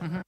Mhm.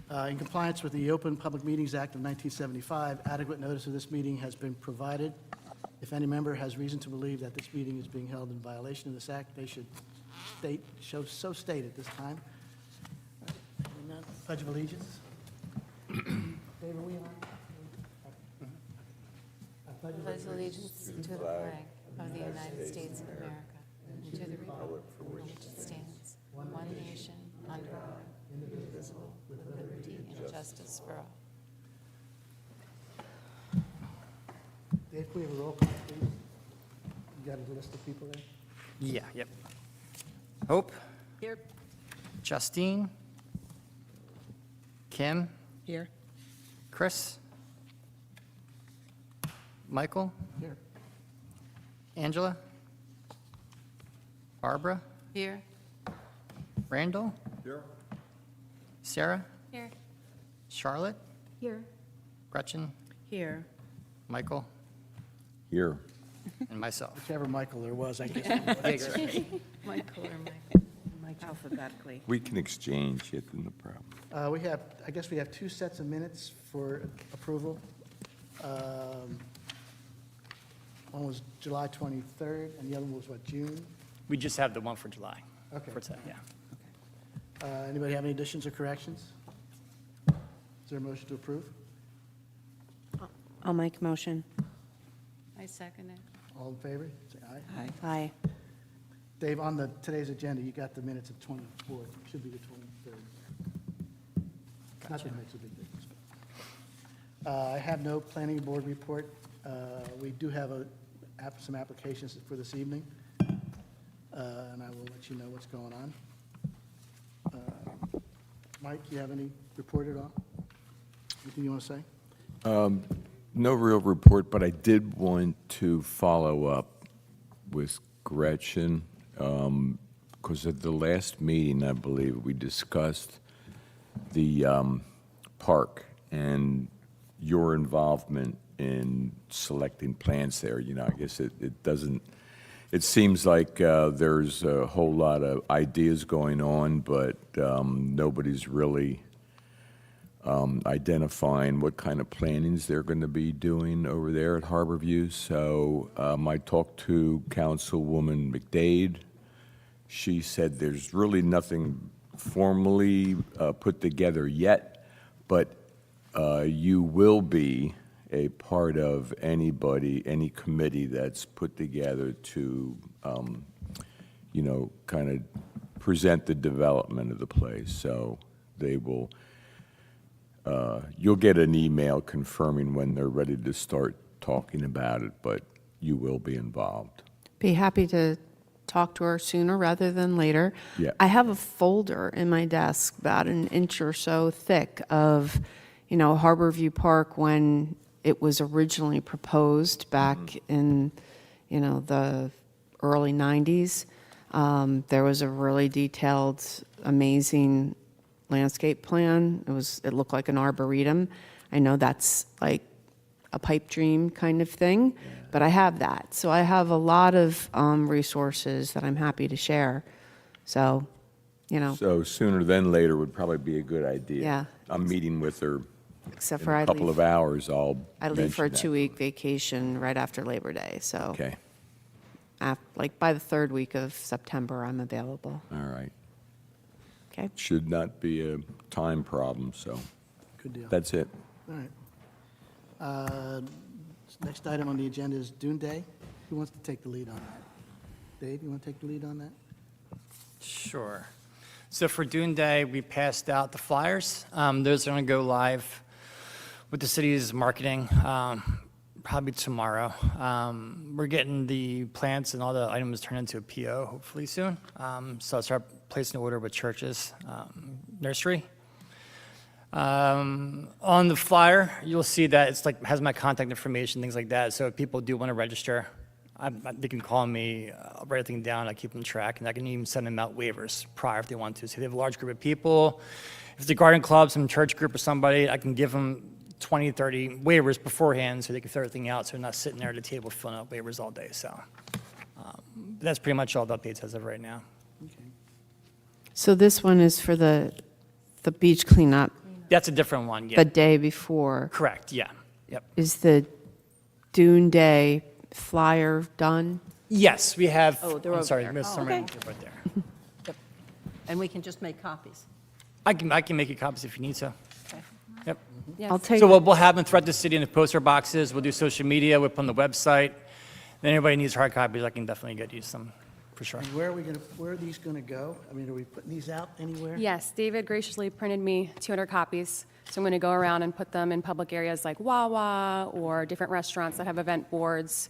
In compliance with the Open Public Meetings Act of 1975, adequate notice of this meeting has been provided. If any member has reason to believe that this meeting is being held in violation of this act, they should so state at this time. Hearing none, Pledge of Allegiance. Dave, are we on? I pledge allegiance to the flag of the United States of America and to the republic for which it stands, one nation, under God, indivisible, with liberty and justice for all. Dave, can we have a roll call, please? You got a list of people there? Yeah, yep. Hope, Here. Justine, Kim, Here. Chris, Michael, Here. Angela, Barbara, Here. Randall. Here. Sarah, Here. Charlotte, Here. Gretchen, Here. Michael, Here. and myself. Whichever Michael there was, I guess. Michael or Mike? Alphabetically. We can exchange it in the problem. I guess we have two sets of minutes for approval. One was July 23rd, and the other one was what, June? We just have the one for July. Okay. For today, yeah. Anybody have any additions or corrections? Is there a motion to approve? I'll make a motion. I second it. All in favor? Say aye. Aye. Dave, on today's agenda, you got the minutes of 24th. It should be the 23rd. Not that it makes a big difference. I have no planning board report. We do have some applications for this evening, and I will let you know what's going on. Mike, you have any report at all? Anything you want to say? No real report, but I did want to follow up with Gretchen, because at the last meeting, I believe, we discussed the park and your involvement in selecting plants there. You know, I guess it doesn't, it seems like there's a whole lot of ideas going on, but nobody's really identifying what kind of plantings they're going to be doing over there at Harborview. So I talked to Councilwoman McDade. She said there's really nothing formally put together yet, but you will be a part of any committee that's put together to, you know, kind of present the development of the place. So they will, you'll get an email confirming when they're ready to start talking about it, but you will be involved. Be happy to talk to her sooner rather than later. Yeah. I have a folder in my desk about an inch or so thick of, you know, Harborview Park when it was originally proposed back in, you know, the early 90s. There was a really detailed, amazing landscape plan. It looked like an arboretum. I know that's like a pipe dream kind of thing, but I have that. So I have a lot of resources that I'm happy to share. So, you know, So sooner than later would probably be a good idea. Yeah. I'm meeting with her except in for a couple of hours. I leave for a mention that. 2-week vacation right after Labor Day. So Okay, like by the third week of September, I'm available. all right. Okay. Should not be a time problem, so Good deal. that's it. All right. Next item on the agenda is Dune Day. Who wants to take the lead on that? Dave, you want to take the lead on that? Sure. So for Dune Day, we passed out the flyers. Those are going to go live with the city's marketing probably tomorrow. We're getting the plants and all the items turned into a PO hopefully soon. So I'll start placing an order with Church's Nursery. On the flyer, you'll see that it's like has my contact information, things like that. So if people do want to register, they can call me, I'll write everything down, I keep them track, and I can even send them out waivers prior if they want to. So if they have a large group of people, if it's a garden club, some church group or somebody, I can give them 20, 30 waivers beforehand so they can fill everything out so they're not sitting there at the table filling out waivers all day. So that's pretty much all the updates as of right now. Okay. So this one is for the beach cleanup That's a different one, yeah. the day before. Correct, yeah, yep. Is the Dune Day flyer done? Yes, we have, Oh, they're I'm over sorry, there. Miss Oh, Summer, okay. they're right there. And we can just make copies. I can make you copies if you need to. Okay. Yep. I'll take, So we'll have them throughout the city in the poster boxes, we'll do social media, we'll put on the website. Then anybody needs hard copies, I can definitely get you some, for sure. And where are these going to go? I mean, are we putting these out anywhere? Yes, David graciously printed me 200 copies, so I'm going to go around and put them in public areas like Wawa or different restaurants that have event boards.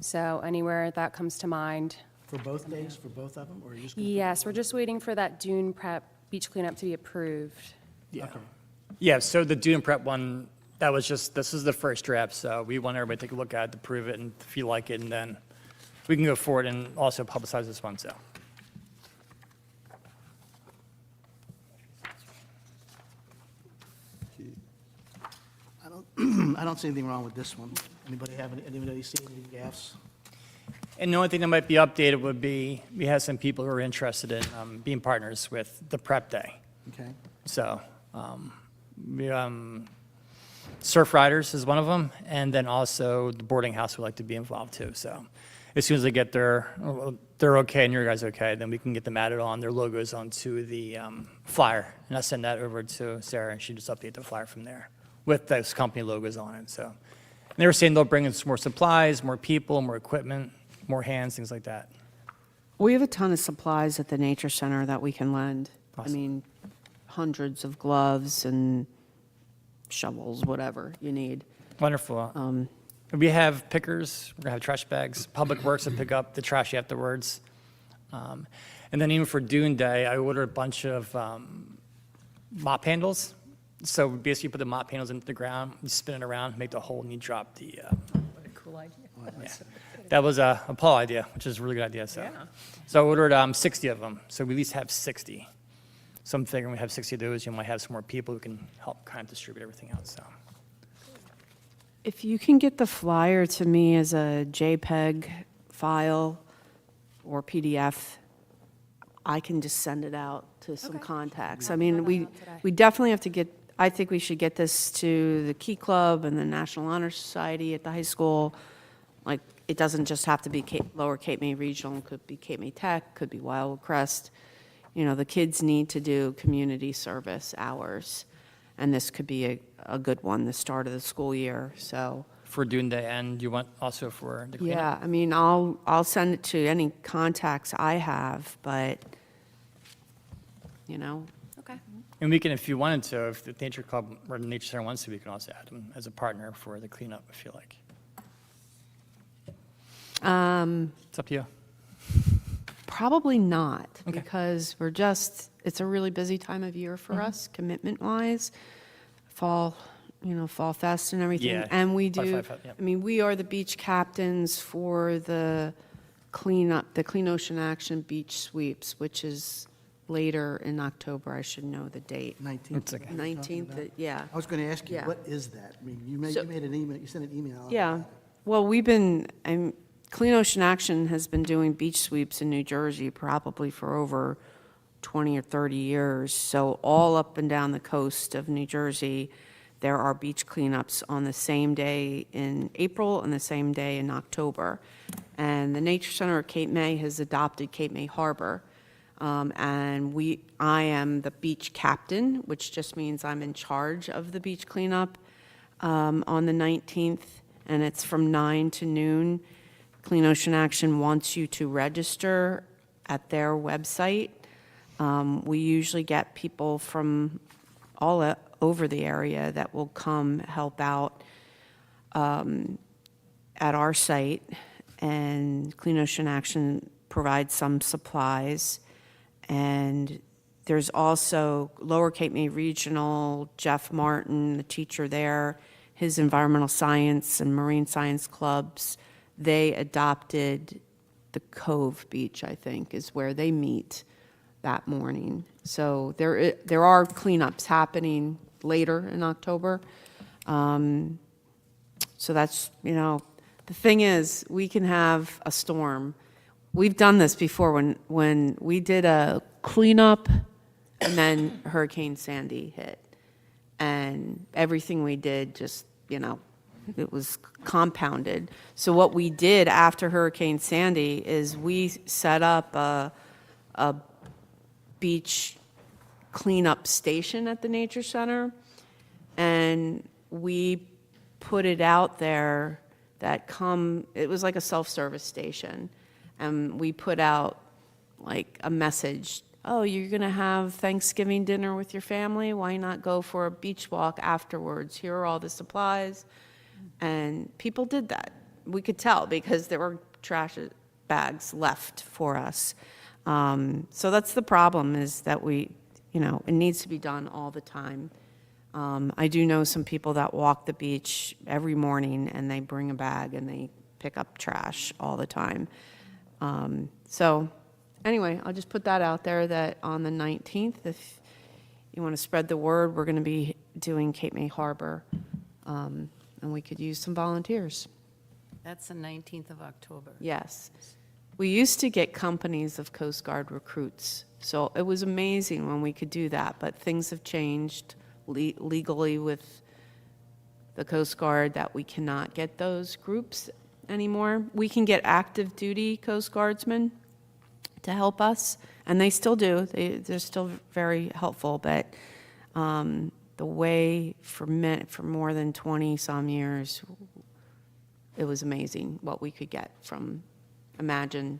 So anywhere that comes to mind. For both days, for both of them, or are you just going Yes, we're just waiting for that dune prep beach cleanup to be approved. Yeah. Okay. Yeah, so the Dune Prep one, that was just, this is the first draft, so we want everybody to take a look at it, to prove it, and if you like it, and then we can go forward and also publicize this one, so. I don't see anything wrong with this one. Anybody see any gaffes? And the only thing that might be updated would be, we have some people who are interested in being partners with the Prep Day. Okay. So, Surf Riders is one of them, and then also the boarding house would like to be involved too. So, as soon as they get they're okay and your guys okay, then we can get them added on, their logos onto the flyer, and I'll send that over to Sarah, and she just update the flyer from there with those company logos on it. So, and they were saying they'll bring in some more supplies, more people, more equipment, more hands, things like that. we have a ton of supplies at the Nature Center that we can lend. I Awesome. mean, hundreds of gloves and shovels, whatever you need. Wonderful. We have pickers, we're gonna have trash bags, Public Works will pick up the trash afterwards. And then even for Dune Day, I ordered a bunch of mop handles. So basically you put the mop handles into the ground, you spin it around, make the hole, and you drop the, What a cool idea. that was a Paul idea, which is a really good idea, so. Yeah. So I ordered 60 of them, so we at least have 60. So I'm figuring we have 60 of those, you might have some more people who can help kind of distribute everything out, so. If you can get the flyer to me as a JPEG file or PDF, I can just send it out to some Okay. contacts. I I'll mean, fill that we, out today. we definitely have to get, I think we should get this to the Key Club and the National Honor Society at the high school. Like, it doesn't just have to be Lower Cape May Regional, it could be Cape May Tech, could be Wildwood Crest. You know, the kids need to do community service hours, and this could be a good one, the start of the school year, so. For Dune Day, and you want also for the cleanup? Yeah, I mean, I'll send it to any contacts I have, but, you know, Okay. And we can, if you wanted to, if the Nature Club or the Nature Center wants to, we can also add them as a partner for the cleanup, if you like. It's up to you. probably not, Okay. because it's a really busy time of year for us, commitment-wise. Fall fest and everything. Yeah, And we do, 555, yep. I mean, we are the beach captains for the cleanup, the Clean Ocean Action Beach Sweeps, which is later in October. I should know the date. 19th. It's okay. 19th, yeah. I was going to ask you, Yeah. what is that? I mean, you So- made an email, you sent an email. out. Yeah, well, Clean Ocean Action has been doing beach sweeps in New Jersey probably for over 20 or 30 years. So all up and down the coast of New Jersey, there are beach cleanups on the same day in April and the same day in October. And the Nature Center of Cape May has adopted Cape May Harbor. And I am the beach captain, which just means I'm in charge of the beach cleanup on the 19th, and it's from 9 to noon. Clean Ocean Action wants you to register at their website. We usually get people from all over the area that will come help out at our site, and Clean Ocean Action provides some supplies. And there's also Lower Cape May Regional, Jeff Martin, the teacher there, his environmental science and marine science clubs, they adopted the Cove Beach, I think, is where they meet that morning. So there are cleanups happening later in October. So that's, the thing is, we can have a storm. We've done this before when we did a cleanup and then Hurricane Sandy hit. and everything we did just, it was compounded. So what we did after Hurricane Sandy is we set up a beach cleanup station at the Nature Center, and we put it out there it was like a self-service station, and we put out like a message, oh, you're going to have Thanksgiving dinner with your family, why not go for a beach walk afterwards? Here are all the supplies. And people did that. We could tell because there were trash bags left for us. So that's the problem, is that it needs to be done all the time. I do know some people that walk the beach every morning, and they bring a bag and they pick up trash all the time. So anyway, I'll just put that out there, that on the 19th, if you want to spread the word, we're going to be doing Cape May Harbor, and we could use some volunteers. That's the 19th of October. Yes. We used to get companies of Coast Guard recruits, so it was amazing when we could do that, but things have changed legally with the Coast Guard, that we cannot get those groups anymore. We can get active duty Coast Guardsmen to help us, and they still do. They're still very helpful, but the way for more than 20-some years, it was amazing what we could get from, imagine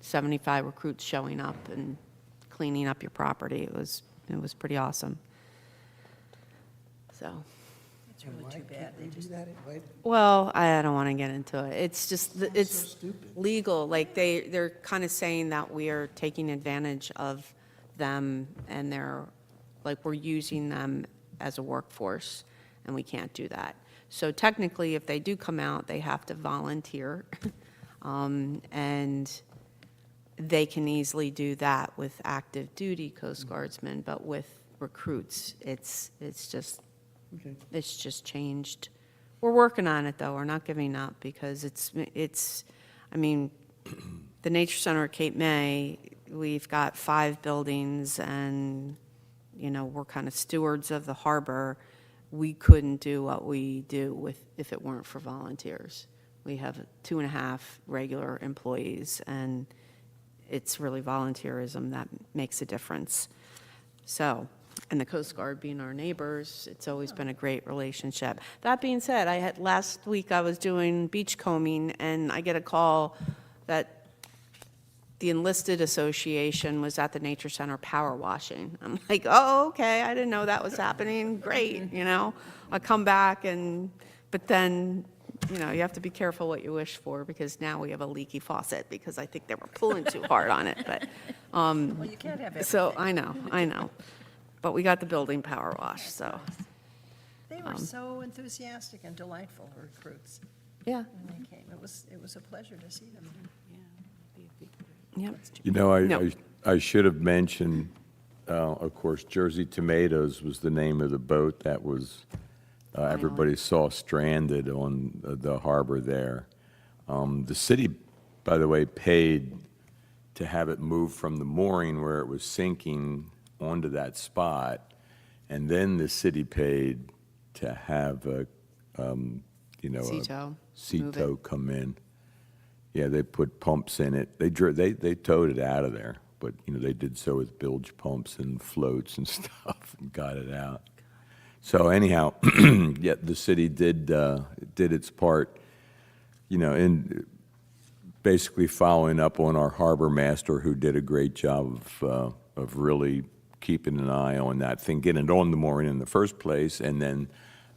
75 recruits showing up and cleaning up your property. It was pretty awesome. So, It's really too bad. They just, well, I don't want to get into it. It's just, it's stupid. legal. Like, they're kind of saying that we are taking advantage of them, and we're using them as a workforce, and we can't do that. So technically, if they do come out, they have to volunteer, and they can easily do that with active duty Coast Guardsmen, but with recruits, it's just changed. We're working on it, though. We're not giving up, because I mean, the Nature Center at Cape May, we've got 5 buildings, and, we're kind of stewards of the harbor. We couldn't do what we do if it weren't for volunteers. We have 2.5 regular employees, and it's really volunteerism that makes a difference. So, and the Coast Guard being our neighbors, it's always been a great relationship. That being said, last week I was doing beach combing, and I get a call that the Enlisted Association was at the Nature Center power washing. I'm like, oh, okay, I didn't know that was happening. Great, I come back, but then, you have to be careful what you wish for, because now we have a leaky faucet, because I think they were pulling too hard on it, but. well, you can't have everything. So, I know. But we got the building power wash, so, They were so enthusiastic and delightful, recruits, yeah, when they came. It was a pleasure to see them. yep. I should have mentioned, of course, Jersey Tomatoes was the name of the boat that was, everybody saw stranded on the harbor there. The city, by the way, paid to have it moved from the mooring where it was sinking onto that spot, and then the city paid to have Sea-tow, sea move tow it. come in. Yeah, they put pumps in it. They towed it out of there, but they did so with bilge pumps and floats and stuff and got it out. So anyhow, yeah, the city did its part, in basically following up on our harbor master, who did a great job of really keeping an eye on that thing, getting it on the mooring in the first place, and then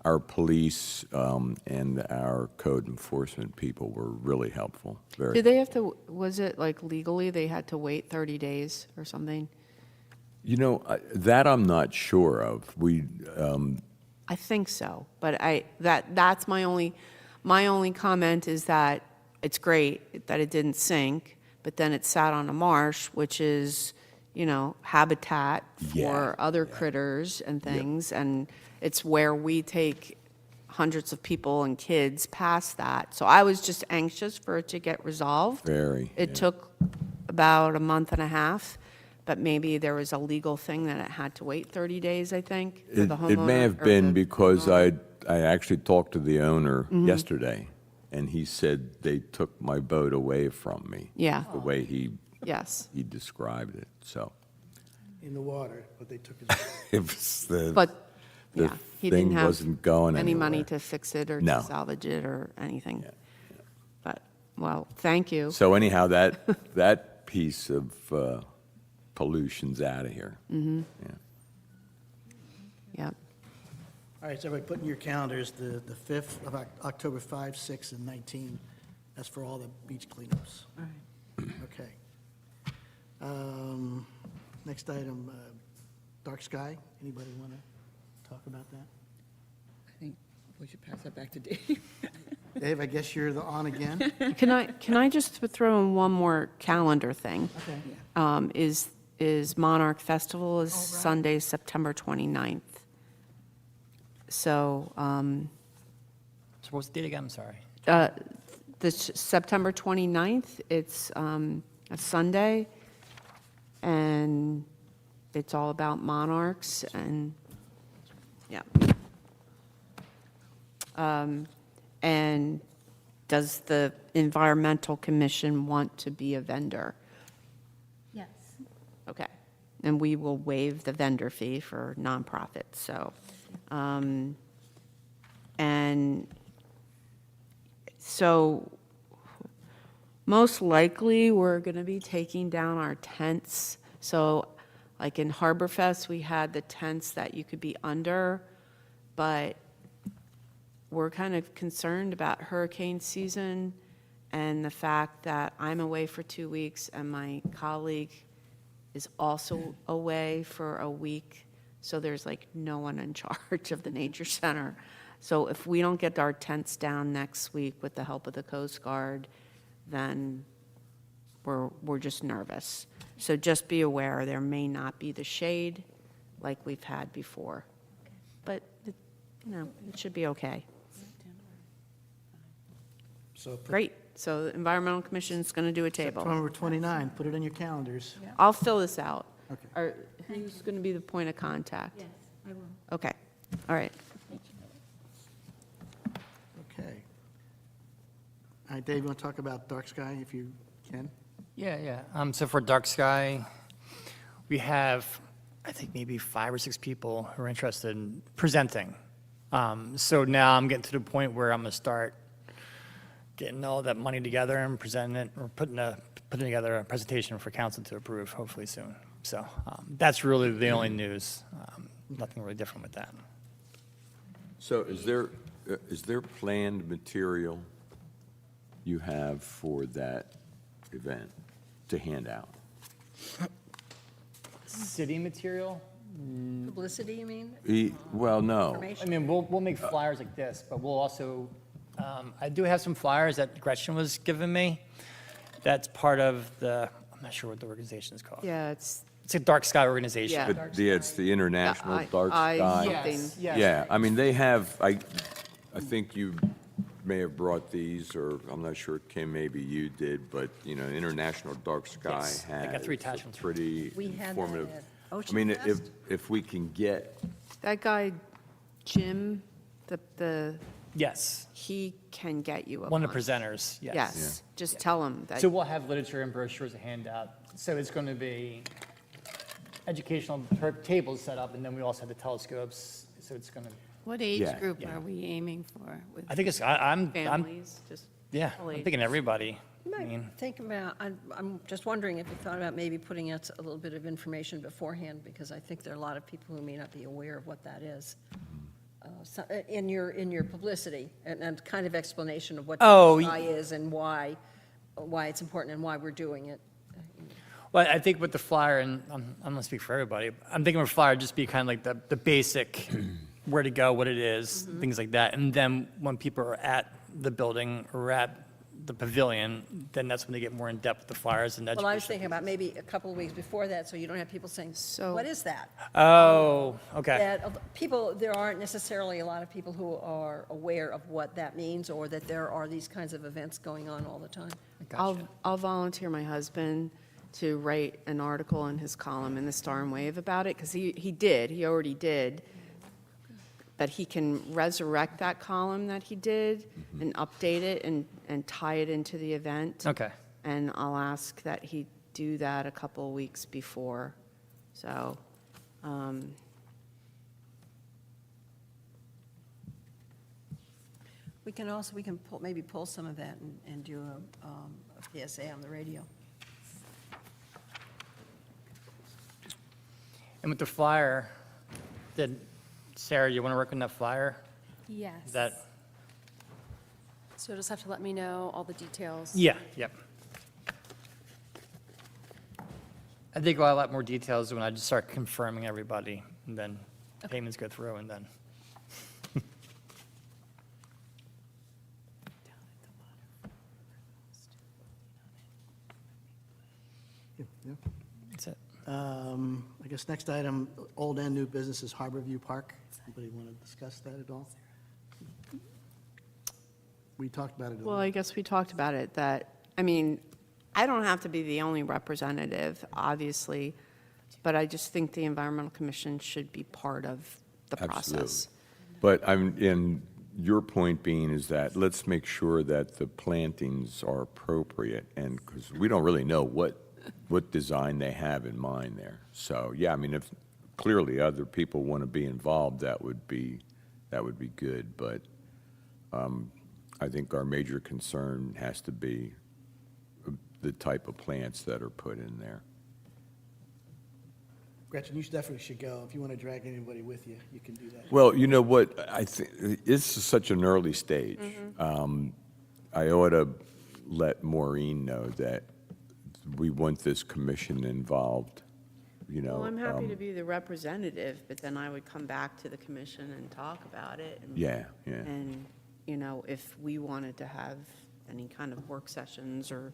our police and our code enforcement people were really helpful. Very. Did they have to, was it like legally they had to wait 30 days or something? That I'm not sure of. I think so, but that's my only comment, is that it's great that it didn't sink, but then it sat on a marsh, which is, habitat for Yeah, other critters and things, and it's where we take hundreds of people and kids past that. So I was just anxious for it to get resolved. Very, It yeah. took about a month and a half, but maybe there was a legal thing that it had to wait 30 days, I think, for It the homeowner. it may have or been the because homeowner. I actually talked to the owner Mm-hmm. yesterday, and he said they took my boat away from me. Yeah. The way Yes, he described it, so. In the water, but they took his, It was the, but, the yeah, he didn't thing have wasn't going any money anywhere. to fix it or No. to salvage it or anything. Yeah, But, well, thank you. So anyhow, that piece of pollution's out of here. Mm-hmm. Yeah. Yep. all right, so everybody put in your calendars the 5th of October, 5, 6, and 19. That's for all the beach cleanups. Okay. Next item, dark sky. Anybody want to talk about that? I think we should pass that back to Dave. Dave, I guess you're the on again? Can I just throw in one more calendar thing? Okay. Is Monarch Festival is Sunday, September 29th. So, So what's the date again? I'm sorry. September 29th, it's a Sunday, and it's all about monarchs, and, yeah. And does the Environmental Commission want to be a vendor? Yes. Okay, and we will waive the vendor fee for nonprofits, so. And so, most likely, we're going to be taking down our tents. So, like in Harbor Fest, we had the tents that you could be under, but we're kind of concerned about hurricane season and the fact that I'm away for 2 weeks and my colleague is also away for a week. So there's like no one in charge of the nature center. So if we don't get our tents down next week with the help of the Coast Guard, then we're just nervous. So just be aware, there may not be the shade like we've had before. But, it should be okay. So put Great. So the Environmental Commission's going to do a table. September 29, put it on your calendars. I'll fill this out. Okay. Who's going to be the point of contact? Yes, I will. Okay, all right. Okay. All right, Dave, you want to talk about dark sky if you can? Yeah. So for dark sky, we have, I think, maybe 5 or 6 people who are interested in presenting. So now I'm getting to the point where I'm going to start getting all that money together and presenting it, or putting together a presentation for council to approve, hopefully soon. So that's really the only news. Nothing really different with that. So is there planned material you have for that event to hand out? City material? Publicity, you mean? Well, no. I mean, we'll make flyers like this, but we'll also, I do have some flyers that Gretchen was giving me. That's part of the, I'm not sure what the organization is called. Yeah, it's, It's a dark sky organization. Yeah. But it's the International I- Dark I- Sky. Yes, yes. Yeah, I mean, they have, I think you may have brought these, or I'm not sure, Kim, maybe you did, but, International Dark Sky Yes, I got has 3 a attachments. pretty We had that informative. at I Ocean mean, Fest. if we can get, that guy, Jim, Yes, he can get you a one of the bunch. presenters, yes. Yes, just tell him that. So we'll have literature and brochures to hand out. So it's going to be educational tables set up, and then we also have the telescopes. So it's going to, What age Yeah. group Yeah. are we aiming for with? I think it's, I'm, Families, just. yeah, all I'm ages. thinking everybody. You I might mean, think about, I'm just wondering if you thought about maybe putting out a little bit of information beforehand, because I think there are a lot of people who may not be aware of what that is. In your publicity, and kind of explanation of what Oh, DSI is and why it's important and why we're doing it. well, I think with the flyer, and I'm going to speak for everybody, I'm thinking of a flyer just be kind of like the basic, where to go, what it is, things like that. And then when people are at the building or at the pavilion, then that's when they get more in depth with the flyers and Well, I was education. thinking about maybe a couple of weeks before that, so you don't have people saying, So- what is that? Oh, okay. That there aren't necessarily a lot of people who are aware of what that means, or that there are these kinds of events going on all the time. I'll volunteer my husband to write an article in his column in the Star and Wave about it, because he already did. But he can resurrect that column that he did and update it and tie it into the event. Okay. And I'll ask that he do that a couple weeks before. So, We can maybe pull some of that and do a PSA on the radio. And with the flyer, Sarah, you want to work on that flyer? Yes. That, So you'll just have to let me know all the details. yeah, yep. I think we'll have a lot more details when I just start confirming everybody, and then payments go through, and then. Yeah. That's it. I guess next item, old and new businesses, Harborview Park. Anybody want to discuss that at all? We talked about it. well, I guess we talked about it, that, I mean, I don't have to be the only representative, obviously, but I just think the Environmental Commission should be part of the process. But and your point being is that let's make sure that the plantings are appropriate, and, because we don't really know what design they have in mind there. So, yeah, I mean, if clearly other people want to be involved, that would be good, but I think our major concern has to be the type of plants that are put in there. Gretchen, you definitely should go. If you want to drag anybody with you, you can do that. Well, you know what, I think, it's such an early stage. I ought to let Maureen know that we want this commission involved, you know. Well, I'm happy to be the representative, but then I would come back to the commission and talk about it. Yeah, yeah. And, you know, if we wanted to have any kind of work sessions or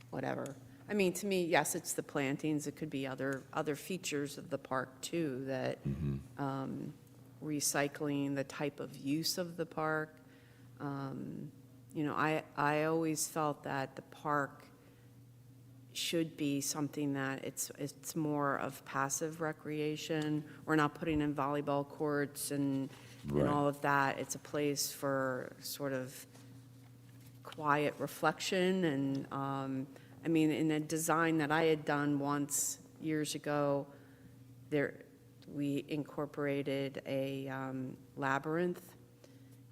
whatever. I mean, to me, yes, it's the plantings. It could be other features of the park too, that recycling, the type of use of the park. You know, I always felt that the park should be something that it's more of passive recreation. We're not putting in volleyball courts and Right. all of that. It's a place for sort of quiet reflection. And, I mean, in a design that I had done once years ago, we incorporated a labyrinth,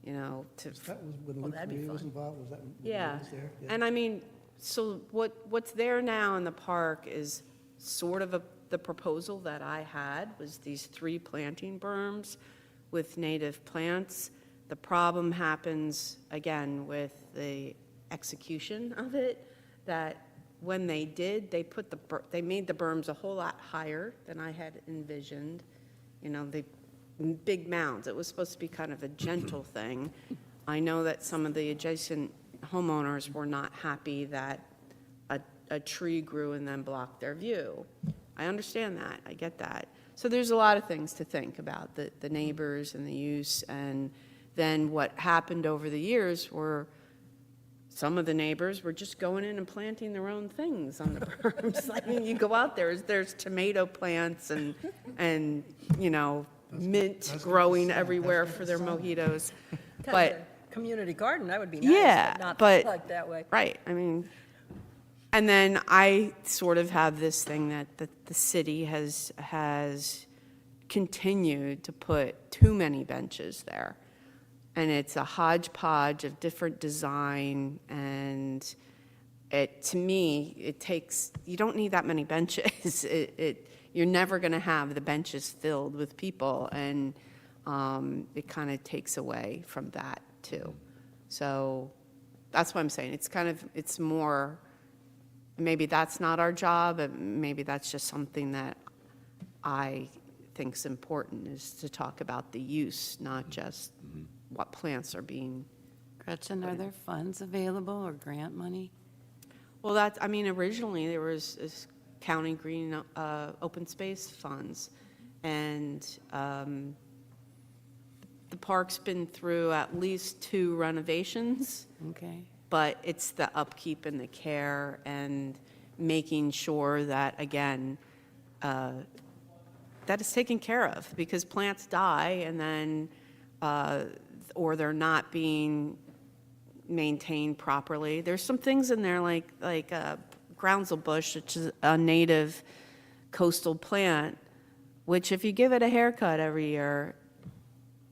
you know, to That was when Luke that'd be Maria was fun. involved, was that when yeah, Maria was there? and I mean, so what's there now in the park is sort of the proposal that I had was these 3 planting berms with native plants. The problem happens, again, with the execution of it, that when they did, they made the berms a whole lot higher than I had envisioned. You know, big mounds. It was supposed to be kind of a gentle thing. I know that some of the adjacent homeowners were not happy that a tree grew and then blocked their view. I understand that, I get that. So there's a lot of things to think about, the neighbors and the use, and then what happened over the years were some of the neighbors were just going in and planting their own things on the berms. I mean, you go out there's tomato plants and, you know, mint growing everywhere for their mojitos. Kind of But, a community garden, that would be nice, yeah, but not but, like that way. right, I mean, and then I sort of have this thing that the city has continued to put too many benches there. And it's a hodgepodge of different design, and to me, you don't need that many benches. You're never going to have the benches filled with people, and it kind of takes away from that too. So that's what I'm saying. It's more, maybe that's not our job, and maybe that's just something that I think's important, is to talk about the use, not just what plants are being. Gretchen, are there funds available or grant money? Well, originally there was this county green open space funds, and the park's been through at least 2 renovations, Okay. but it's the upkeep and the care, and making sure that, again, that it's taken care of, because plants die and then, or they're not being maintained properly. There's some things in there like groundsel bush, which is a native coastal plant, which if you give it a haircut every year,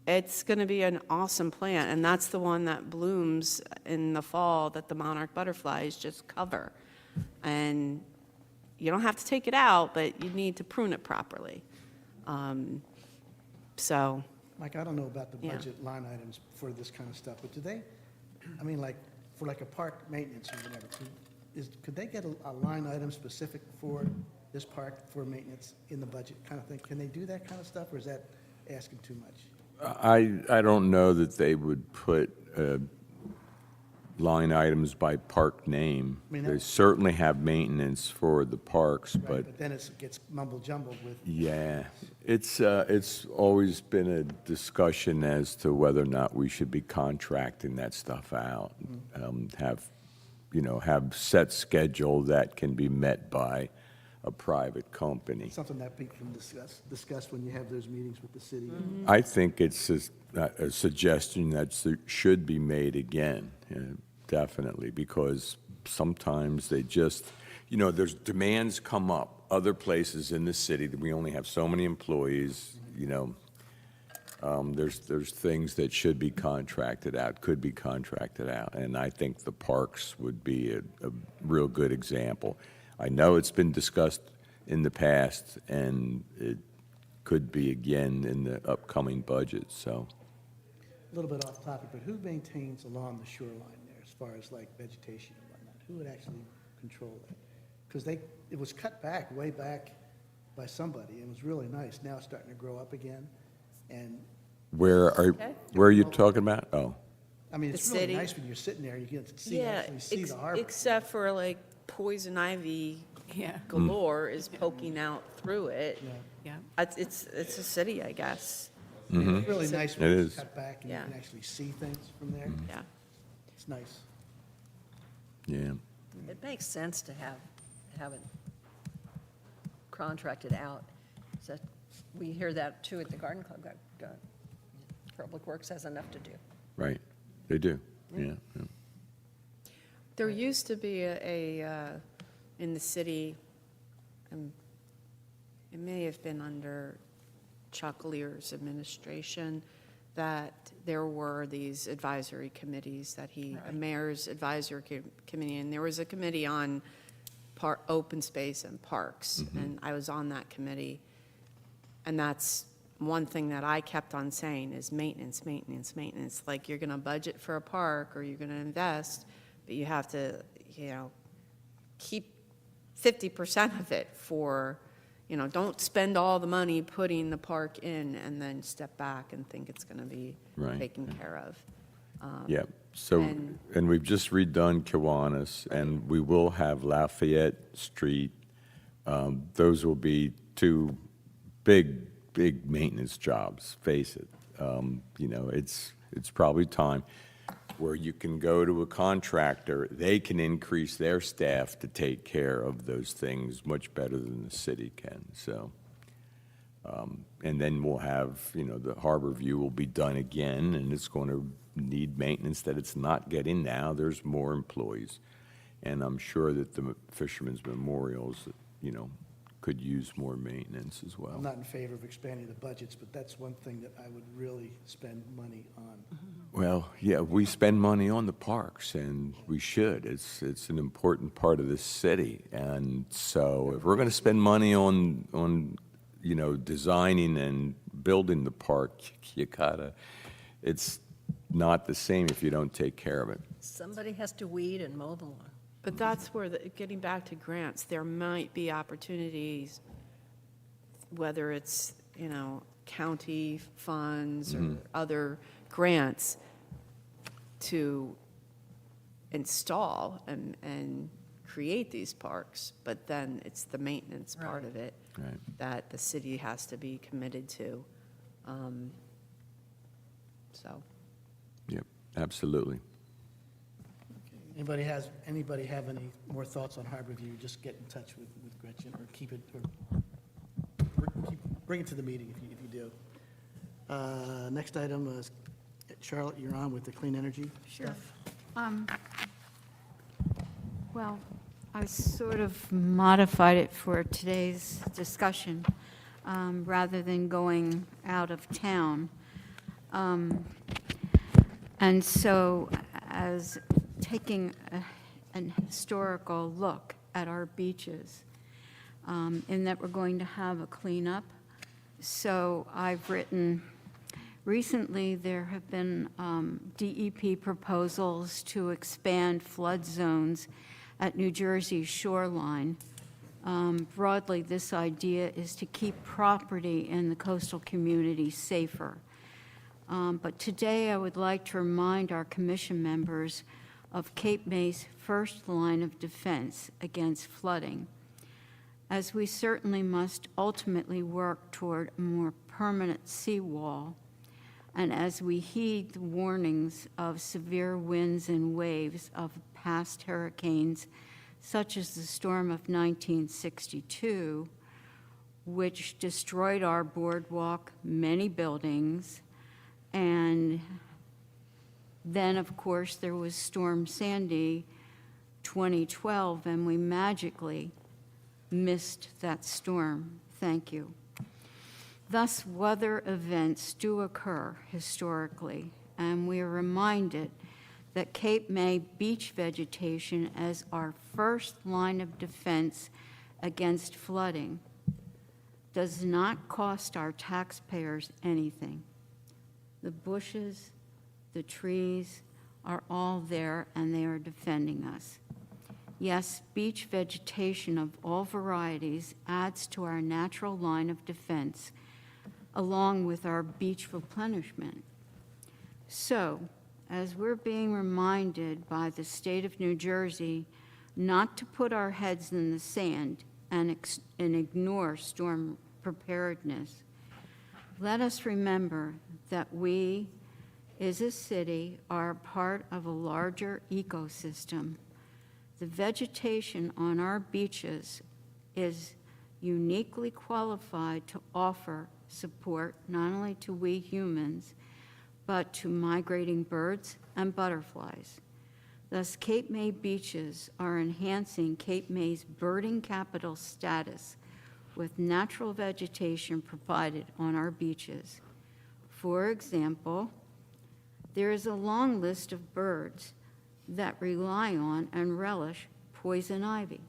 it's going to be an awesome plant. And that's the one that blooms in the fall that the monarch butterflies just cover. And you don't have to take it out, but you need to prune it properly. So, Mike, I don't know about the Yeah. budget line items for this kind of stuff, but do they, I mean, like, for like a park maintenance or whatever, could they get a line item specific for this park for maintenance in the budget kind of thing? Can they do that kind of stuff, or is that asking too much? I don't know that they would put line items by park name. I mean, They that- certainly have maintenance for the parks, Right, but but then it gets mumble jumbled with, yeah, it's always been a discussion as to whether or not we should be contracting that stuff out. Have set schedule that can be met by a private company. something that we can discuss when you have those meetings with the city. I think it's a suggestion that should be made again, definitely, because sometimes they just, there's demands come up, other places in the city that we only have so many employees, there's things that should be contracted out, could be contracted out, and I think the parks would be a real good example. I know it's been discussed in the past, and it could be again in the upcoming budget, so. A little bit off topic, but who maintains along the shoreline there as far as like vegetation and whatnot? Who would actually control that? Because it was cut back, way back by somebody, and it was really nice. Now it's starting to grow up again, and, Where are you talking about? Oh, I mean, The it's really city? nice when you're sitting there, you get to see, yeah, actually see the harbor. except for like poison ivy Yeah. galore is poking out through it. Yeah. Yeah. It's a city, I guess. It's really nice when It it's is. cut back and you Yeah. can actually see things from there. Yeah. It's nice. yeah. It makes sense to have it contracted out. So we hear that too at the garden club. Public Works has enough to do. Right, they do, yeah. There used to be in the city, it may have been under Chuck Lear's administration, that there were these advisory committees that a mayor's advisory committee, and there was a committee on open space and parks, and I was on that committee. And that's one thing that I kept on saying is maintenance, maintenance, maintenance. Like, you're going to budget for a park or you're going to invest, but you have to, keep 50% of it for, don't spend all the money putting the park in and then step back and think it's going to be Right, taken care of. Yeah, so, And- and we've just redone Kiwanis, and we will have Lafayette Street. Those will be two big maintenance jobs, face it. It's probably time where you can go to a contractor, they can increase their staff to take care of those things much better than the city can, so. And then we'll have, the Harbor View will be done again, and it's going to need maintenance that it's not getting now. There's more employees. And I'm sure that the Fisherman's Memorials, could use more maintenance as well. I'm not in favor of expanding the budgets, but that's one thing that I would really spend money on. Well, yeah, we spend money on the parks, and we should. It's an important part of this city. And so if we're going to spend money on designing and building the park, it's not the same if you don't take care of it. Somebody has to weed and mow the lawn. But that's where, getting back to grants, there might be opportunities, whether it's, county funds or other grants, to install and create these parks, but then it's the maintenance part of it Right. that the city has to be committed to. So, Yep, absolutely. Anybody have any more thoughts on Harbor View, just get in touch with Gretchen, or keep it, or bring it to the meeting if you do. Next item is, Charlotte, you're on with the clean energy stuff. Well, I sort of modified it for today's discussion, rather than going out of town. And so, as taking an historical look at our beaches, in that we're going to have a cleanup. So I've written, recently there have been DEP proposals to expand flood zones at New Jersey's shoreline. Broadly, this idea is to keep property in the coastal community safer. But today, I would like to remind our commission members of Cape May's first line of defense against flooding, as we certainly must ultimately work toward a more permanent seawall, and as we heed the warnings of severe winds and waves of past hurricanes, such as the storm of 1962, which destroyed our boardwalk, many buildings, and then, of course, there was Storm Sandy 2012, and we magically missed that storm. Thank you. Thus, weather events do occur historically, and we are reminded that Cape May beach vegetation as our first line of defense against flooding does not cost our taxpayers anything. The bushes, the trees are all there, and they are defending us. Yes, beach vegetation of all varieties adds to our natural line of defense, along with our beach replenishment. So, as we're being reminded by the state of New Jersey not to put our heads in the sand and ignore storm preparedness, let us remember that we, as a city, are part of a larger ecosystem. The vegetation on our beaches is uniquely qualified to offer support not only to we humans, but to migrating birds and butterflies. Thus, Cape May beaches are enhancing Cape May's birding capital status with natural vegetation provided on our beaches. For example, there is a long list of birds that rely on and relish poison ivy.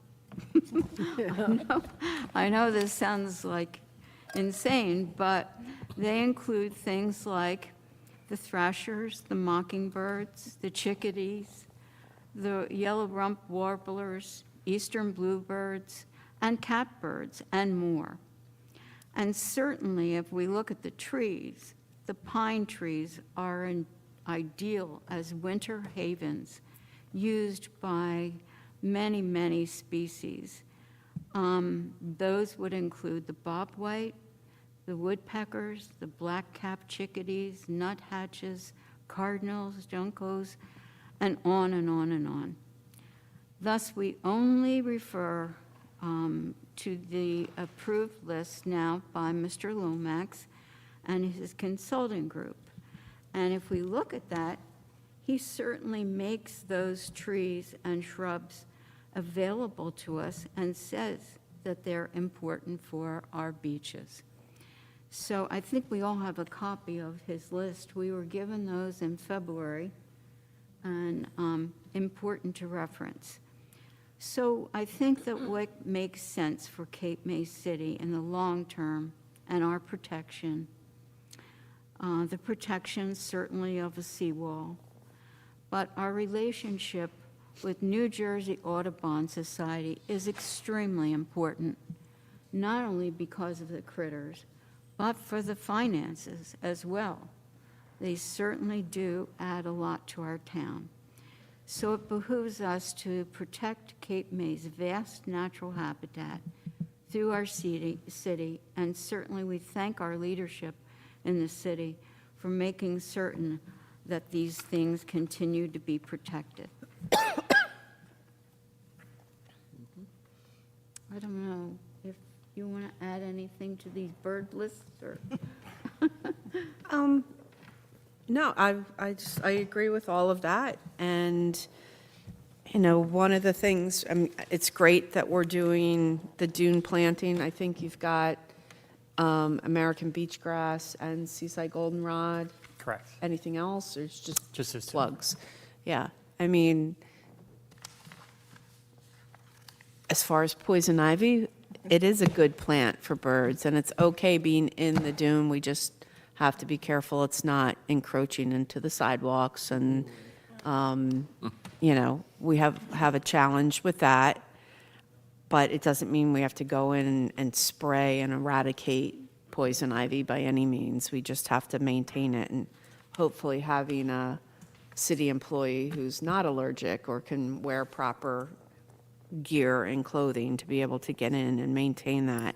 I know this sounds like insane, but they include things like the thrashers, the mockingbirds, the chickadees, the yellow-rump warblers, eastern bluebirds, and catbirds, and more. And certainly, if we look at the trees, the pine trees are ideal as winter havens used by many, many species. Those would include the bobwhite, the woodpeckers, the black-capped chickadees, nuthatches, cardinals, juncos, and on and on and on. Thus, we only refer to the approved list now by Mr. Lomax and his consulting group. And if we look at that, he certainly makes those trees and shrubs available to us and says that they're important for our beaches. So I think we all have a copy of his list. We were given those in February, and important to reference. So I think that what makes sense for Cape May City in the long term and our protection, the protection certainly of a seawall, but our relationship with New Jersey Audubon Society is extremely important, not only because of the critters, but for the finances as well. They certainly do add a lot to our town. So it behooves us to protect Cape May's vast natural habitat through our city, and certainly we thank our leadership in the city for making certain that these things continue to be protected. anything to these bird lists, or? No, I agree with all of that. And, you know, one of the things, I mean, it's great that we're doing the dune planting. I think you've got American beach grass and seaside goldenrod. Correct. Anything else, or it's just Just those two. plugs? Yeah, I mean, as far as poison ivy, it is a good plant for birds, and it's okay being in the dune. We just have to be careful it's not encroaching into the sidewalks, and, you know, we have a challenge with that. But it doesn't mean we have to go in and spray and eradicate poison ivy by any means. We just have to maintain it, and hopefully having a city employee who's not allergic or can wear proper gear and clothing to be able to get in and maintain that.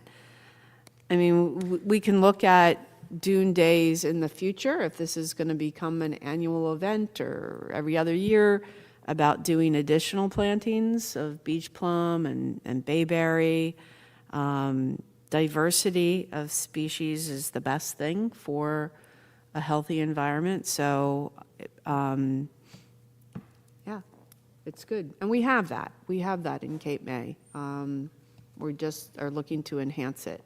I mean, we can look at dune days in the future, if this is going to become an annual event or every other year, about doing additional plantings of beach plum and bayberry. Diversity of species is the best thing for a healthy environment, so, yeah, it's good. And we have that. We have that in Cape May. We just are looking to enhance it.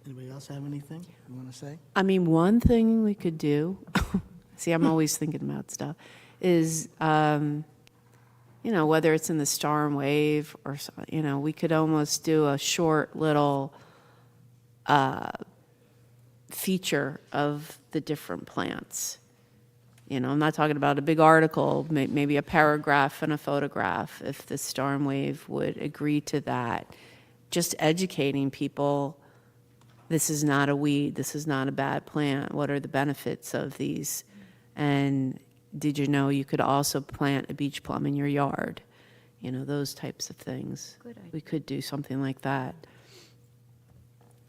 Anybody else have anything you want to say? I mean, one thing we could do, see, I'm always thinking about stuff, is, you know, whether it's in the Storm Wave or, you know, we could almost do a short little feature of the different plants. You know, I'm not talking about a big article, maybe a paragraph and a photograph, if the Storm Wave would agree to that. Just educating people, this is not a weed, this is not a bad plant, what are the benefits of these? And did you know you could also plant a beach plum in your yard? You know, those types of things. Good idea. We could do something like that.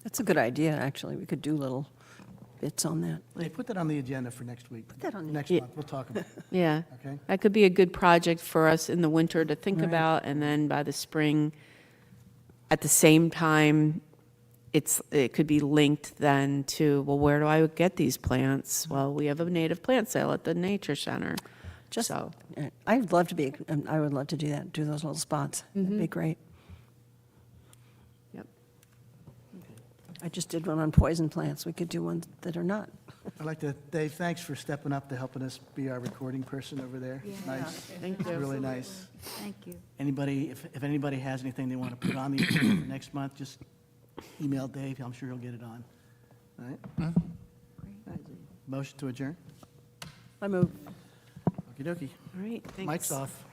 That's a good idea, actually. We could do little bits on that. Hey, put that on the agenda for next week. Put that on the- Next Yeah. month, we'll talk about it, Yeah. okay? That could be a good project for us in the winter to think Right. about, and then by the spring, at the same time, it could be linked then to, well, where do I get these plants? Well, we have a native plant sale at the Nature Center. Just, So, I'd love to be, I would love to do that, do those little spots. That'd be great. yep. I just did one on poison plants. We could do ones that are not. I'd like to, Dave, thanks for stepping up to helping us be our recording person over there. Yeah. Nice, Thank you. really nice. Thank you. Anybody, if anybody has anything they want to put on the agenda for next month, just email Dave, I'm sure he'll get it on. All right? Motion to adjourn? I move. Okey dokey. All right, thanks. Mike's off.